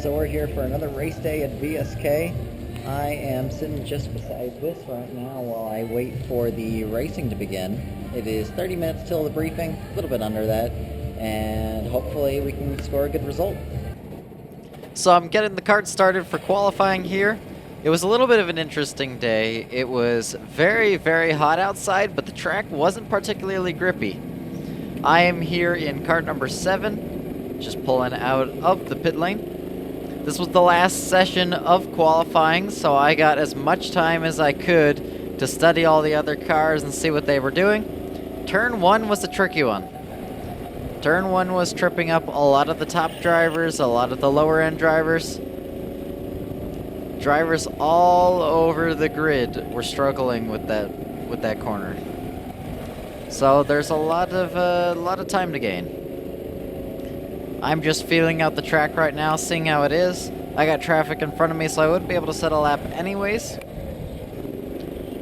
So we're here for another race day at VSK. I am sitting just beside this right now while I wait for the racing to begin. It is 30 minutes till the briefing, a little bit under that, and hopefully we can score a good result. So I'm getting the kart started for qualifying here. It was a little bit of an interesting day. It was very, very hot outside, but the track wasn't particularly grippy. I am here in kart number 7, just pulling out of the pit lane. This was the last session of qualifying, so I got as much time as I could to study all the other cars and see what they were doing. Turn 1 was a tricky one. Turn 1 was tripping up a lot of the top drivers, a lot of the lower end drivers. Drivers all over the grid were struggling with that corner. So there's a lot of time to gain. I'm just feeling out the track right now, seeing how it is. I got traffic in front of me, so I wouldn't be able to set a lap anyways.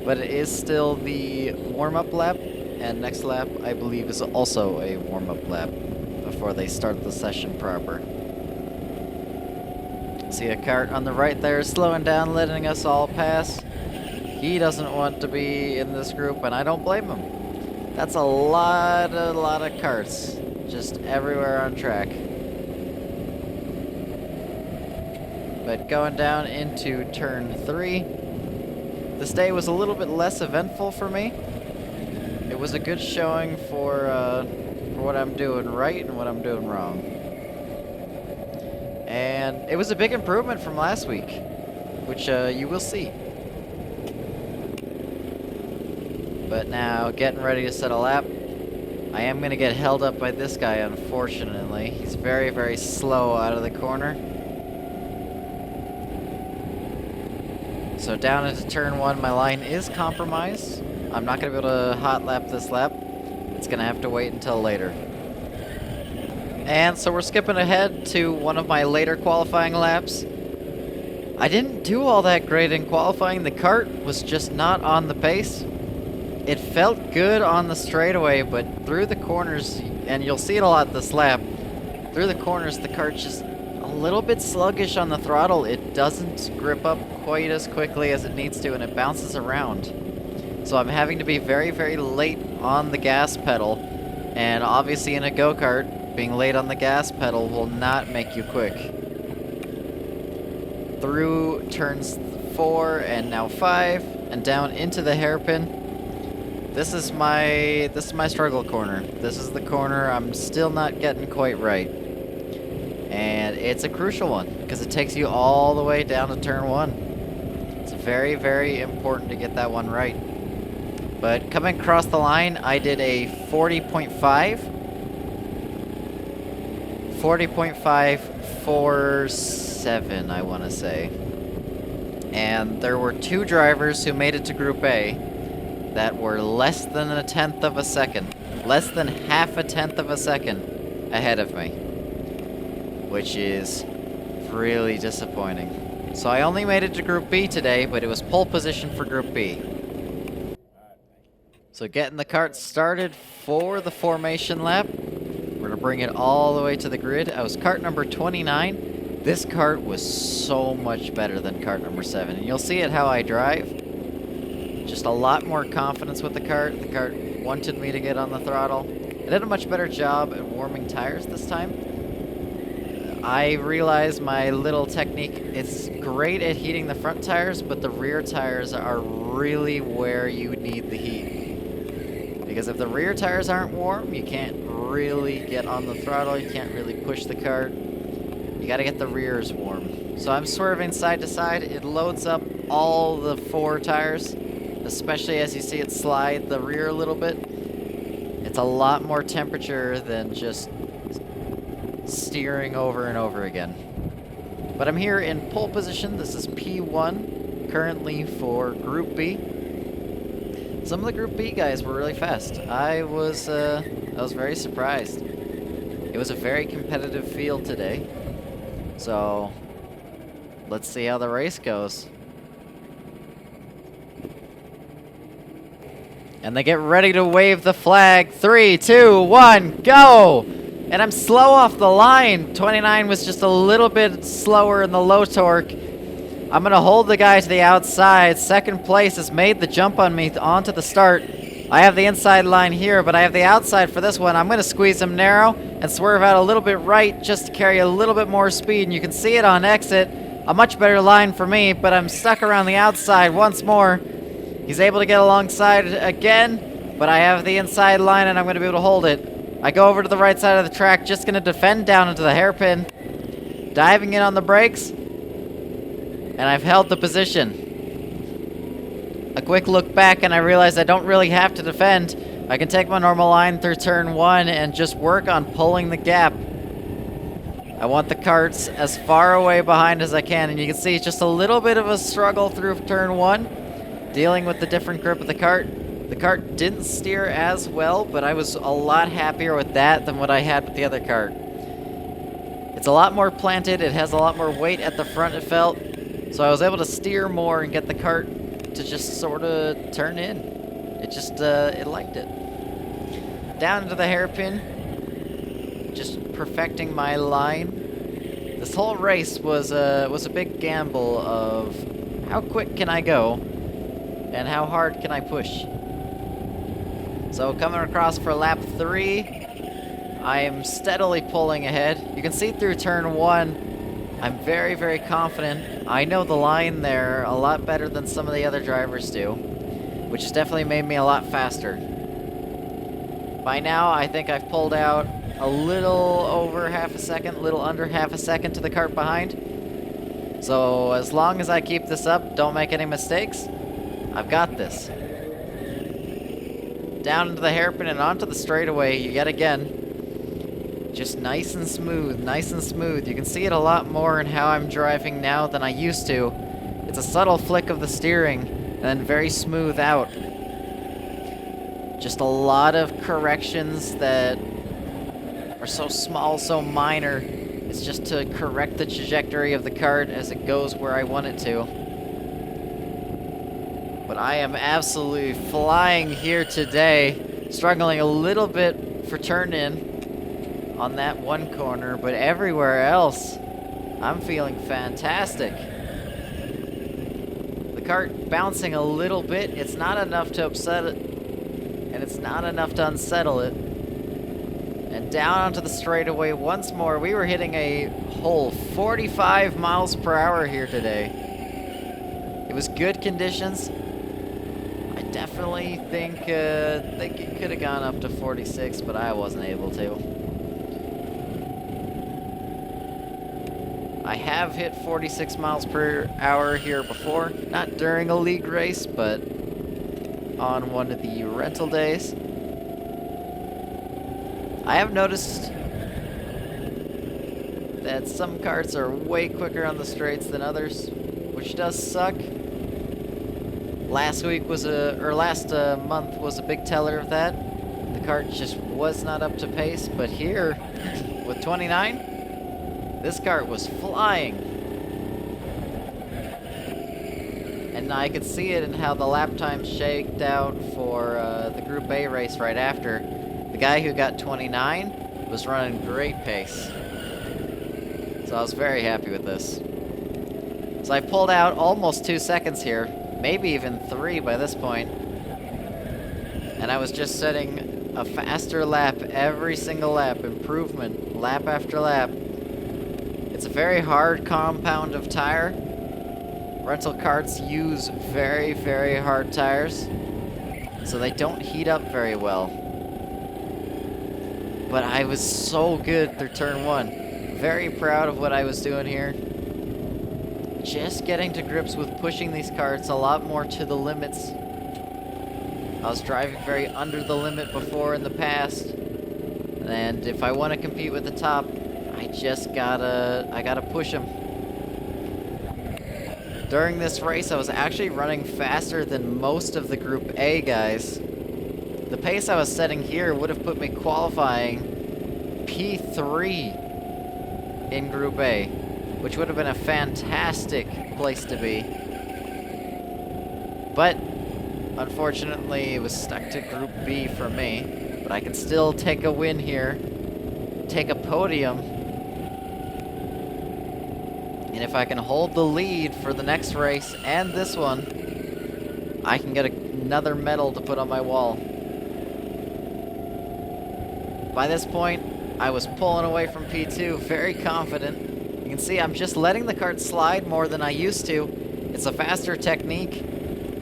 But it is still the warm-up lap, and next lap, I believe, is also a warm-up lap before they start the session proper. See a kart on the right there slowing down, letting us all pass. He doesn't want to be in this group, and I don't blame him. That's a lot of karts just everywhere on track. But going down into turn 3, this day was a little bit less eventful for me. It was a good showing for what I'm doing right and what I'm doing wrong. And it was a big improvement from last week, which you will see. But now, getting ready to set a lap. I am going to get held up by this guy, unfortunately. He's very, very slow out of the corner. So down into turn 1, my line is compromised. I'm not going to be able to hot lap this lap. It's going to have to wait until later. And so we're skipping ahead to one of my later qualifying laps. I didn't do all that great in qualifying. The kart was just not on the pace. It felt good on the straightaway, but through the corners, and you'll see it a lot this lap, through the corners the kart's just a little bit sluggish on the throttle. It doesn't grip up quite as quickly as it needs to, and it bounces around. So I'm having to be very, very late on the gas pedal, and obviously in a go-kart, being late on the gas pedal will not make you quick. Through turns 4 and now 5, and down into the hairpin. This is my struggle corner. This is the corner I'm still not getting quite right. And it's a crucial one, because it takes you all the way down to turn 1. It's very, very important to get that one right. But coming across the line, I did a 40.547, I want to say. And there were 2 drivers who made it to Group A that were less than a tenth of a second, less than half a tenth of a second ahead of me, which is really disappointing. So I only made it to Group B today, but it was pole position for Group B. So getting the kart started for the formation lap. We're gonna bring it all the way to the grid. I was kart number 29. This kart was so much better than kart number 7, and you'll see it how I drive. Just a lot more confidence with the kart. The kart wanted me to get on the throttle. It did a much better job at warming tires this time. I realized my little technique is great at heating the front tires, but the rear tires are really where you need the heat. Because if the rear tires aren't warm, you can't really get on the throttle, you can't really push the kart. You gotta get the rears warm. So I'm swerving side to side. It loads up all the 4 tires, especially as you see it slide the rear a little bit. It's a lot more temperature than just steering over and over again. But I'm here in pole position. This is P1 currently for Group B. Some of the Group B guys were really fast. I was very surprised. It was a very competitive field today. So let's see how the race goes. And they get ready to wave the flag. 3, 2, 1, go! And I'm slow off the line. 29 was just a little bit slower in the low torque. I'm going to hold the guy to the outside. Second place has made the jump on me onto the start. I have the inside line here, but I have the outside for this one. I'm going to squeeze him narrow and swerve out a little bit right just to carry a little bit more speed. And you can see it on exit. A much better line for me, but I'm stuck around the outside once more. He's able to get alongside again, but I have the inside line and I'm going to be able to hold it. I go over to the right side of the track, just going to defend down into the hairpin. Diving in on the brakes. And I've held the position. A quick look back and I realize I don't really have to defend. I can take my normal line through turn 1 and just work on pulling the gap. I want the karts as far away behind as I can, and you can see it's just a little bit of a struggle through turn 1, dealing with the different grip of the kart. The kart didn't steer as well, but I was a lot happier with that than what I had with the other kart. It's a lot more planted, it has a lot more weight at the front, it felt. So I was able to steer more and get the kart to just sort of turn in. It liked it. Down into the hairpin, just perfecting my line. This whole race was a big gamble of how quick can I go and how hard can I push. So coming across for lap 3, I am steadily pulling ahead. You can see through turn 1, I'm very, very confident. I know the line there a lot better than some of the other drivers do, which has definitely made me a lot faster. By now, I think I've pulled out a little over half a second, a little under half a second to the kart behind. So as long as I keep this up, don't make any mistakes, I've got this. Down into the hairpin and onto the straightaway yet again. Just nice and smooth, nice and smooth. You can see it a lot more in how I'm driving now than I used to. It's a subtle flick of the steering and then very smooth out. Just a lot of corrections that are so small, so minor. It's just to correct the trajectory of the kart as it goes where I want it to. But I am absolutely flying here today, struggling a little bit for turn in on that one corner, but everywhere else, I'm feeling fantastic. The kart bouncing a little bit, it's not enough to upset it, and it's not enough to unsettle it. And down onto the straightaway once more. We were hitting a whole 45 miles per hour here today. It was good conditions. I definitely think it could have gone up to 46, but I wasn't able to. I have hit 46 miles per hour here before, not during a league race, but on one of the rental days. I have noticed that some karts are way quicker on the straights than others, which does suck. Last month was a big teller of that. The kart just was not up to pace, but here, with 29, this kart was flying. And I could see it in how the lap times shaked out for the Group A race right after. The guy who got 29 was running great pace. So I was very happy with this. So I pulled out almost 2 seconds here, maybe even 3 by this point. And I was just setting a faster lap every single lap, improvement, lap after lap. It's a very hard compound of tire. Rental karts use very, very hard tires, so they don't heat up very well. But I was so good through turn 1. Very proud of what I was doing here. Just getting to grips with pushing these karts a lot more to the limits. I was driving very under the limit before in the past, and if I want to compete with the top, I gotta push them. During this race, I was actually running faster than most of the Group A guys. The pace I was setting here would have put me qualifying P3 in Group A, which would have been a fantastic place to be. But unfortunately, it was stuck to Group B for me. But I can still take a win here take a podium. And if I can hold the lead for the next race and this one, I can get another medal to put on my wall. By this point, I was pulling away from P2, very confident. You can see I'm just letting the kart slide more than I used to. It's a faster technique,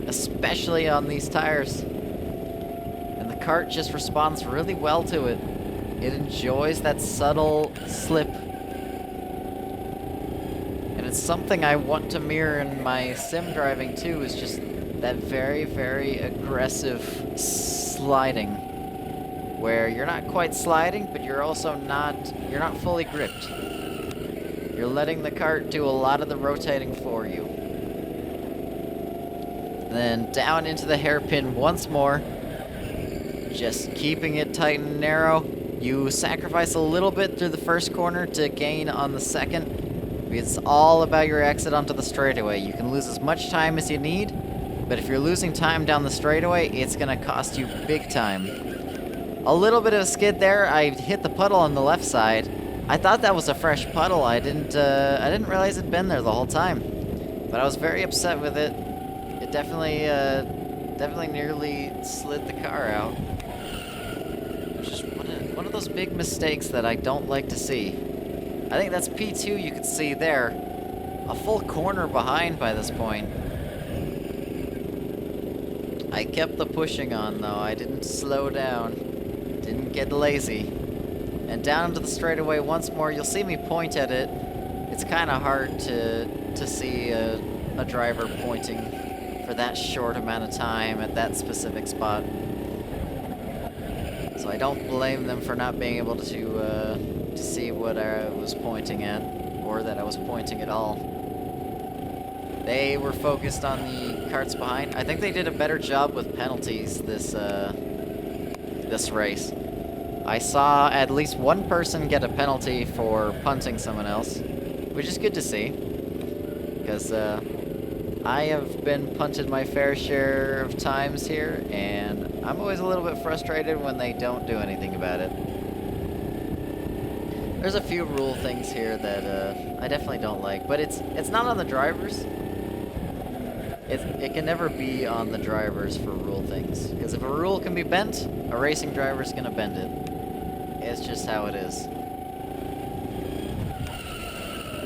especially on these tires. And the kart just responds really well to it. It enjoys that subtle slip. And it's something I want to mirror in my sim driving too, is just that very, very aggressive sliding. Where you're not quite sliding, but you're also you're not fully gripped. You're letting the kart do a lot of the rotating for you. Then down into the hairpin once more. Just keeping it tight and narrow. You sacrifice a little bit through the first corner to gain on the second. It's all about your exit onto the straightaway. You can lose as much time as you need, but if you're losing time down the straightaway, it's gonna cost you big time. A little bit of a skid there. I hit the puddle on the left side. I thought that was a fresh puddle. I didn't realize it'd been there the whole time. But I was very upset with it. It definitely nearly slid the car out. Just one of those big mistakes that I don't like to see. I think that's P2 you could see there. A full corner behind by this point. I kept the pushing on though. I didn't slow down. Didn't get lazy. And down into the straightaway once more. You'll see me point at it. It's kind of hard to see a driver pointing for that short amount of time at that specific spot. So I don't blame them for not being able to see what I was pointing at, or that I was pointing at all. They were focused on the karts behind. I think they did a better job with penalties this race. I saw at least one person get a penalty for punting someone else, which is good to see, because I have been punted my fair share of times here, and I'm always a little bit frustrated when they don't do anything about it. There's a few rule things here that I definitely don't like, but it's not on the drivers. It can never be on the drivers for rule things, because if a rule can be bent, a racing driver's gonna bend it. It's just how it is.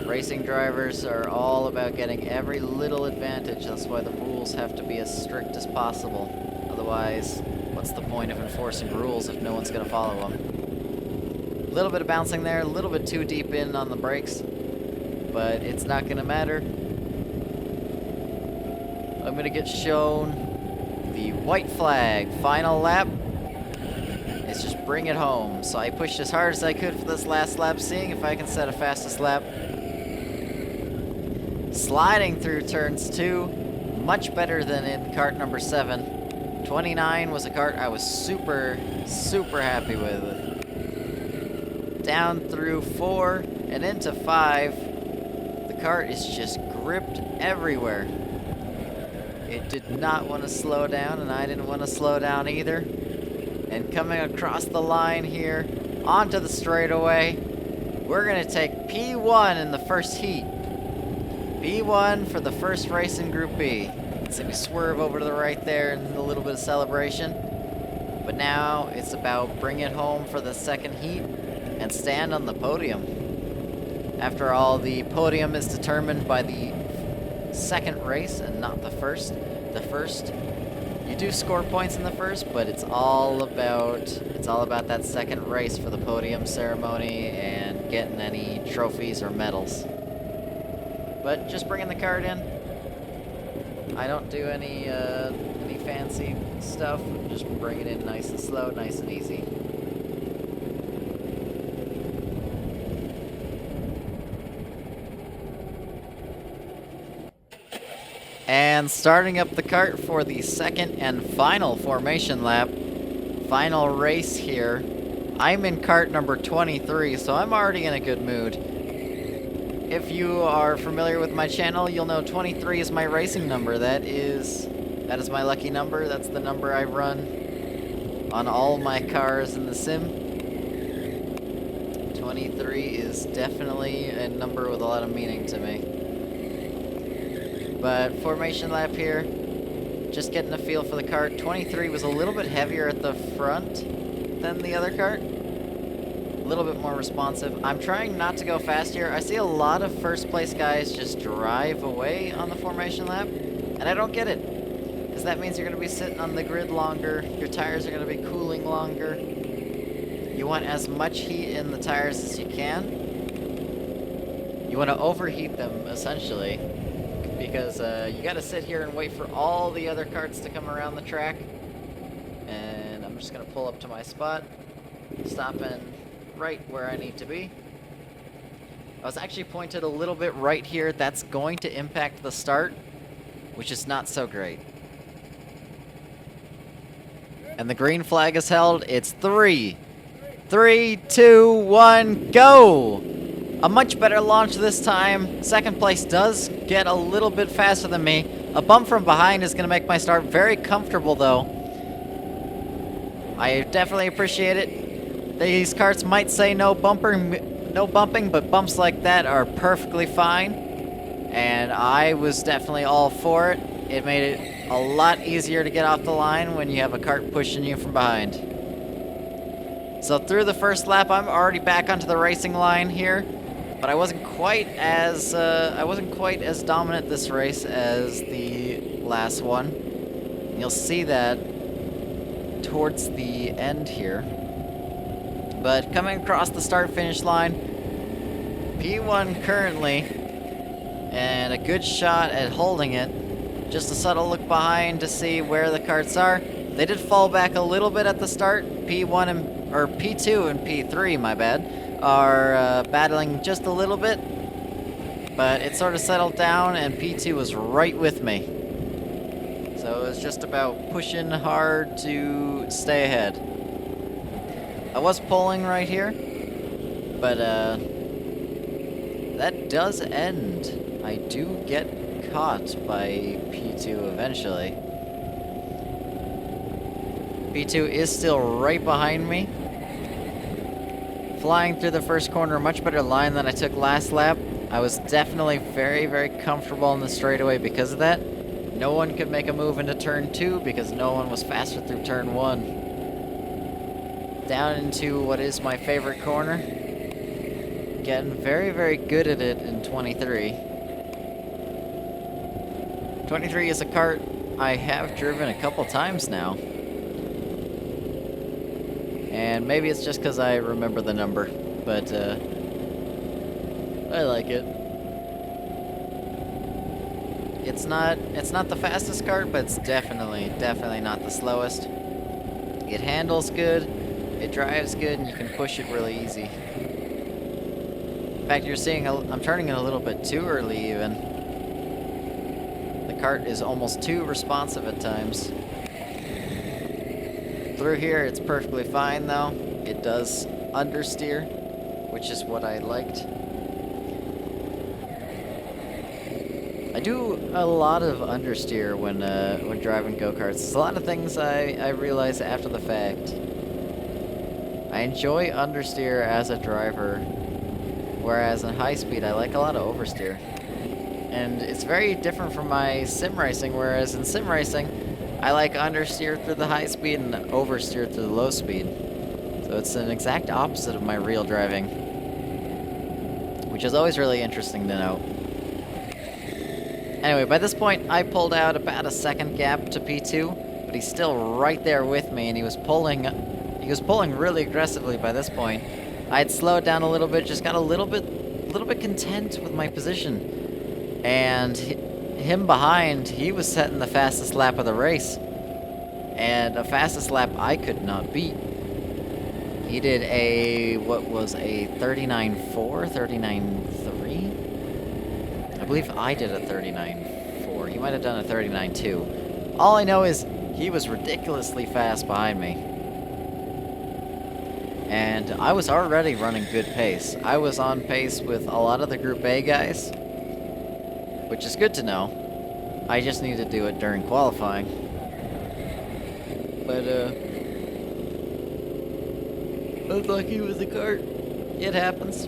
Racing drivers are all about getting every little advantage. That's why the rules have to be as strict as possible. Otherwise, what's the point of enforcing rules if no one's gonna follow them? A little bit of bouncing there, a little bit too deep in on the brakes, but it's not gonna matter. I'm gonna get shown the white flag. Final lap. It's just bring it home. So I pushed as hard as I could for this last lap, seeing if I can set a fastest lap. Sliding through turns 2, much better than in kart number 7. 29 was a kart I was super, super happy with. Down through 4 and into 5, the kart is just gripped everywhere. It did not want to slow down, and I didn't want to slow down either. And coming across the line here, onto the straightaway, we're going to take P1 in the first heat. P1 for the first race in Group B. See me swerve over to the right there and a little bit of celebration. But now it's about bring it home for the second heat and stand on the podium. After all, the podium is determined by the second race and not the first. The first, you do score points in the first, but it's all about that second race for the podium ceremony and getting any trophies or medals. But just bringing the kart in. I don't do any fancy stuff. Just bring it in nice and slow, nice and easy. And starting up the kart for the second and final formation lap. Final race here. I'm in kart number 23, so I'm already in a good mood. If you are familiar with my channel, you'll know 23 is my racing number. That is my lucky number. That's the number I run on all my cars in the sim. 23 is definitely a number with a lot of meaning to me. But formation lap here, just getting a feel for the kart. 23 was a little bit heavier at the front than the other kart. A little bit more responsive. I'm trying not to go fast here. I see a lot of first place guys just drive away on the formation lap, and I don't get it. Because that means you're going to be sitting on the grid longer, your tires are going to be cooling longer. You want as much heat in the tires as you can. You want to overheat them, essentially, because you got to sit here and wait for all the other karts to come around the track. And I'm just going to pull up to my spot, stopping right where I need to be. I was actually pointed a little bit right here. That's going to impact the start, which is not so great. And the green flag is held. It's 3, 2, 1, go! A much better launch this time. Second place does get a little bit faster than me. A bump from behind is going to make my start very comfortable, though. I definitely appreciate it. These karts might say no bumping, but bumps like that are perfectly fine. And I was definitely all for it. It made it a lot easier to get off the line when you have a kart pushing you from behind. So through the first lap, I'm already back onto the racing line here, but I wasn't quite as dominant this race as the last one. You'll see that towards the end here. But coming across the start-finish line, P1 currently, and a good shot at holding it. Just a subtle look behind to see where the karts are. They did fall back a little bit at the start. P2 and P3, my bad, are battling just a little bit, but it sort of settled down, and P2 was right with me. So it was just about pushing hard to stay ahead. I was pulling right here, but that does end. I do get caught by P2 eventually. P2 is still right behind me. Flying through the first corner, a much better line than I took last lap. I was definitely very, very comfortable in the straightaway because of that. No one could make a move into turn 2 because no one was faster through turn 1. Down into what is my favorite corner. Getting very, very good at it in 23. 23 is a kart I have driven a couple times now. And maybe it's just because I remember the number, but I like it. It's not the fastest kart, but it's definitely not the slowest. It handles good, it drives good, and you can push it really easy. In fact, you're seeing I'm turning it a little bit too early even. The kart is almost too responsive at times. Through here, it's perfectly fine though. It does understeer, which is what I liked. I do a lot of understeer when driving go-karts. There's a lot of things I realize after the fact. I enjoy understeer as a driver, whereas in high speed I like a lot of oversteer. And it's very different from my sim racing, whereas in sim racing I like understeer through the high speed and oversteer through the low speed. So it's an exact opposite of my real driving, which is always really interesting to note. Anyway, by this point, I pulled out about a second gap to P2, but he's still right there with me, and he was pulling really aggressively by this point. I had slowed down a little bit, just got a little bit content with my position. And him behind, he was setting the fastest lap of the race. And a fastest lap I could not beat. He did what was a 39.4, 39.3? I believe I did a 39.4. He might have done a 39.2. All I know is he was ridiculously fast behind me. And I was already running good pace. I was on pace with a lot of the Group A guys, which is good to know. I just need to do it during qualifying. But, I was lucky with the kart. It happens.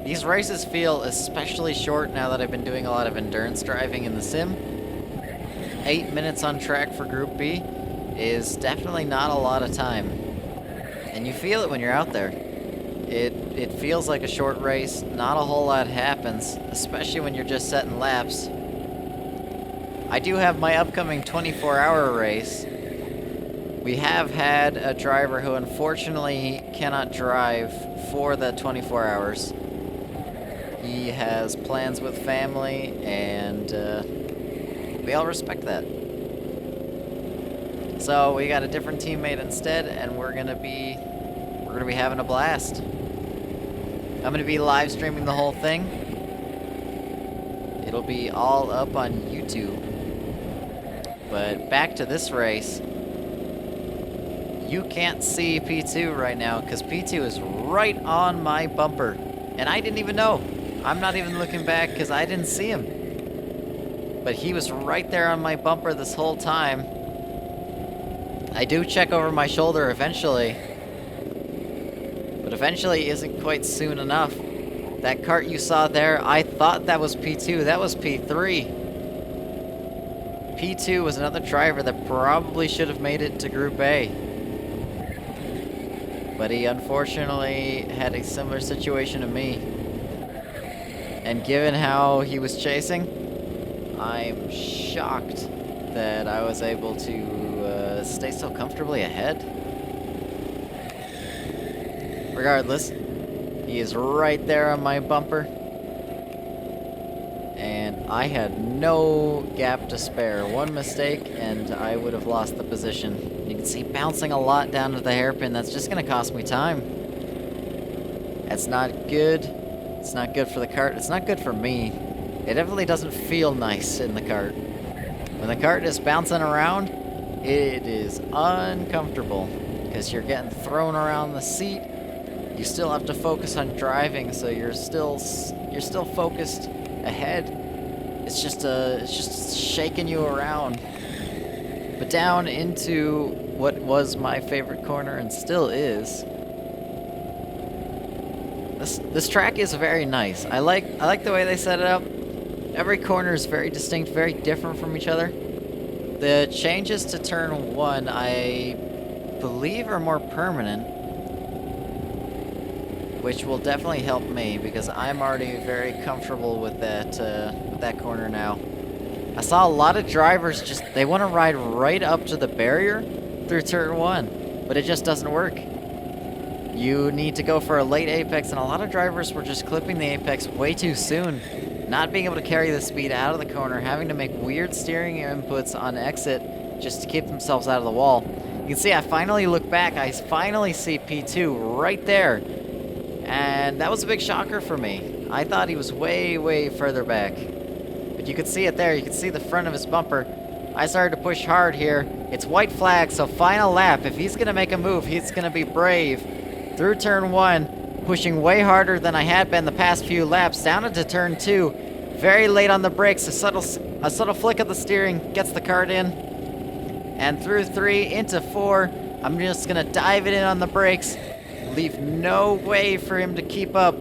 These races feel especially short now that I've been doing a lot of endurance driving in the sim. 8 minutes on track for Group B is definitely not a lot of time. And you feel it when you're out there. It feels like a short race, not a whole lot happens, especially when you're just setting laps. I do have my upcoming 24-hour race. We have had a driver who unfortunately cannot drive for the 24 hours. He has plans with family, and we all respect that. So we got a different teammate instead, and we're gonna be having a blast. I'm gonna be live streaming the whole thing. It'll be all up on YouTube. But back to this race. You can't see P2 right now because P2 is right on my bumper, and I didn't even know. I'm not even looking back because I didn't see him. But he was right there on my bumper this whole time. I do check over my shoulder eventually. But eventually isn't quite soon enough. That kart you saw there, I thought that was P2. That was P3. P2 was another driver that probably should have made it to Group A. But he unfortunately had a similar situation to me. And given how he was chasing, I'm shocked that I was able to stay so comfortably ahead. Regardless, he is right there on my bumper. And I had no gap to spare. One mistake and I would have lost the position. You can see bouncing a lot down to the hairpin. That's just going to cost me time. That's not good. It's not good for the kart. It's not good for me. It definitely doesn't feel nice in the kart. When the kart is bouncing around, it is uncomfortable because you're getting thrown around the seat. You still have to focus on driving, so you're still focused ahead. It's just shaking you around. But down into what was my favorite corner and still is. This track is very nice. I like the way they set it up. Every corner is very distinct, very different from each other. The changes to turn 1, I believe, are more permanent, which will definitely help me because I'm already very comfortable with that corner now. I saw a lot of drivers they want to ride right up to the barrier through turn 1, but it just doesn't work. You need to go for a late apex, and a lot of drivers were just clipping the apex way too soon, not being able to carry the speed out of the corner, having to make weird steering inputs on exit just to keep themselves out of the wall. You can see I finally look back, I finally see P2 right there, and that was a big shocker for me. I thought he was way, way further back. But you could see it there, you could see the front of his bumper. I started to push hard here. It's white flag, so final lap. If he's going to make a move, he's going to be brave. Through turn 1, pushing way harder than I had been the past few laps, down into turn 2, very late on the brakes, a subtle flick of the steering gets the kart in, and through 3 into 4, I'm just gonna dive it in on the brakes, leave no way for him to keep up.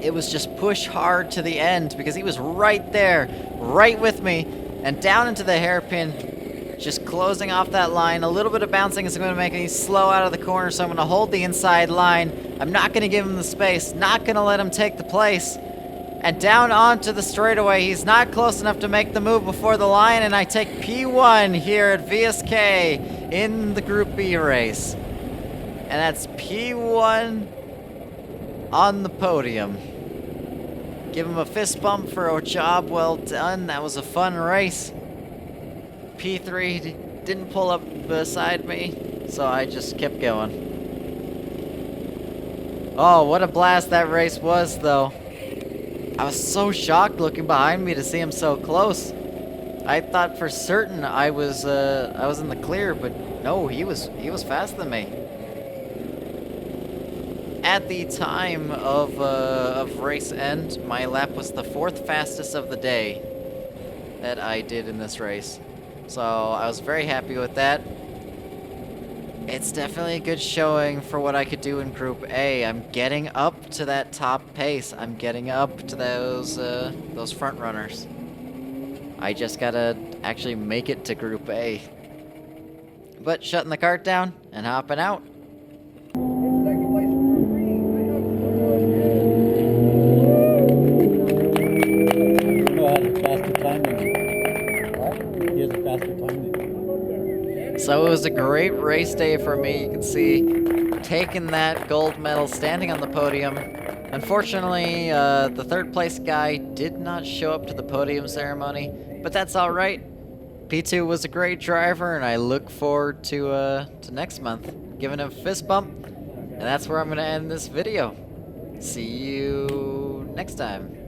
It was just push hard to the end because he was right there, right with me, and down into the hairpin. Just closing off that line. A little bit of bouncing is going to make me slow out of the corner, so I'm going to hold the inside line. I'm not going to give him the space. Not going to let him take the place. And down onto the straightaway. He's not close enough to make the move before the line, and I take P1 here at VSK in the Group B race. And that's P1 on the podium. Give him a fist bump for a job well done. That was a fun race. P3 didn't pull up beside me, so I just kept going. Oh, what a blast that race was, though. I was so shocked looking behind me to see him so close. I thought for certain I was in the clear, but no, he was faster than me. At the time of race end, my lap was the 4th fastest of the day that I did in this race. So I was very happy with that. It's definitely a good showing for what I could do in Group A. I'm getting up to that top pace. I'm getting up to those front runners. I just gotta actually make it to Group A. But shutting the cart down and hopping out. So it was a great race day for me. You can see taking that gold medal, standing on the podium. Unfortunately, the third place guy did not show up to the podium ceremony, but that's all right. P2 was a great driver, and I look forward to next month, giving him a fist bump. And that's where I'm going to end this video. See you next time.